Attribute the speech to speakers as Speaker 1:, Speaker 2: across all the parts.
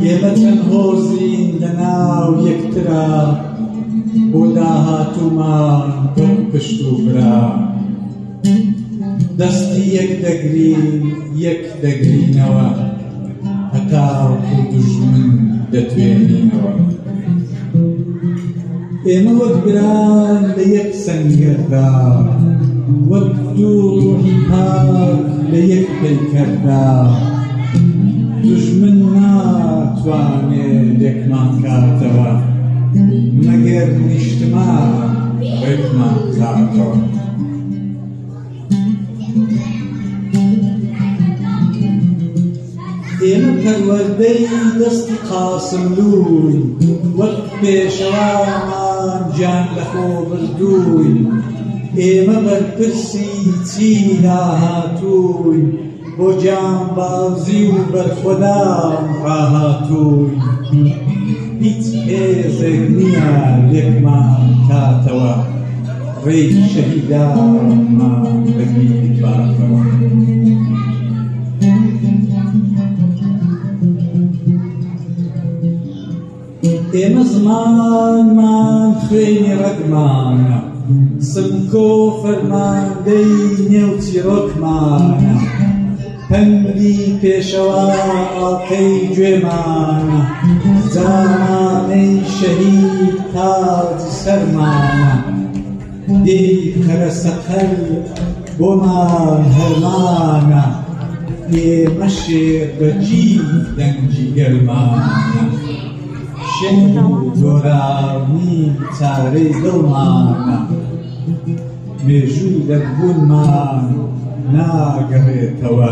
Speaker 1: ئێمە چەند هۆزین لەناو یەکترا بۆ داهاتوومان وەک پشت و برا دەستی یەک دەگرین یەک دەگرینەوە هەتاکو دوژمن دەتوێنینەوە ئێمە وەک بران لە یەک سەنگەردا وەک دوو ڕوحی پاک لە یەک پەیکەردا دوژمن ناتوانێت لێکمان کاتەوە مەگەر نیشتمان ڕێکمان کاتەوە ئێمە پەروەردەی دەستی قاسملووی وەک پێشەوامان گیان لەخۆ بردووی ئێمە بەرپرسی چی داهاتووی بۆ جانبازی و بەرخۆدان ڕاهاتووی هیچ هێزێک نییە لێکمان کاتەوە ڕێی شەهیدانمان بەبیر باتەوە ئێمە زمانمان خوێنی ڕەگمانە سمکۆ فەرماندەی نێو چیرۆکمانە پەنگی پێشەوا ئاڵقەی گوێمانە جامانەی شەهید تاجی سەرمانە دێی کەرە سەقەل بۆمان هەرمانە ئێمە شێر بەجیب دەنگی گەرمانە شێر و جۆراوی چارەی دڵمانە مێژووی دەربوونمان ناگەڕێتەوە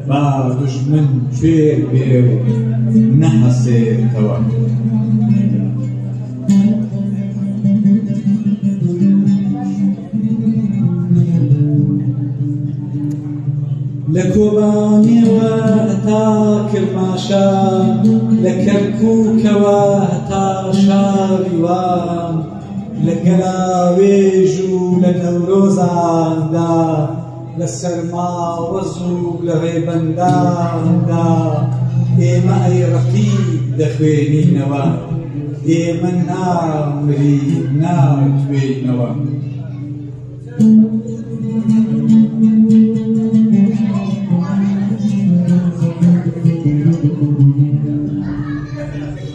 Speaker 1: با دوژمن کوێر بێ و نەهەسێتەوە لە کۆبانیەوە هەتا کرماشان لە کەرکووکەوە هەتا شاریوان لە گەلاوێژ و لە نەورۆزاندا لە سەرماوەز و لە ڕێبەنداندا ئێمە ئەی ڕەقیب دەخوێنینەوە ئێمە نامرین ناتوێنەوە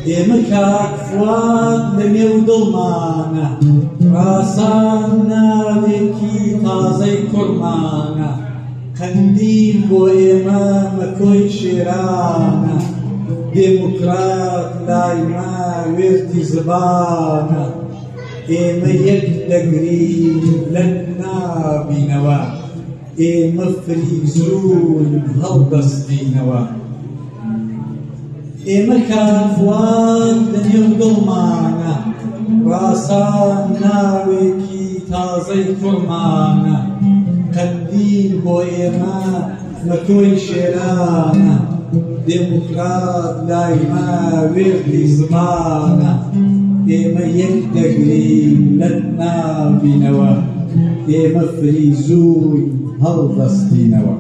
Speaker 1: ئێمە کاک فواد لە نێو دڵمانە ڕاسان ناوێکی تازەی کوڕمانە قەندیل بۆ ئێمە مەکۆی شێرانە دێموکرات لایما وێردی زبانە ئێمە یەک دەگرین لە نابینەوە ئێمە فریزوون هەڵدەستینەوە ئێمە کافوان لە نێو دڵمانە ڕاسان ناوێکی تازەی کوڕمانە قەندیل بۆ ئێمە مەکۆی شێرانە دێموکرات لایما وێردی زمانە ئێمە یەک دەگرین لە نابینەوە ئێمە فریزووی هەڵدەستینەوە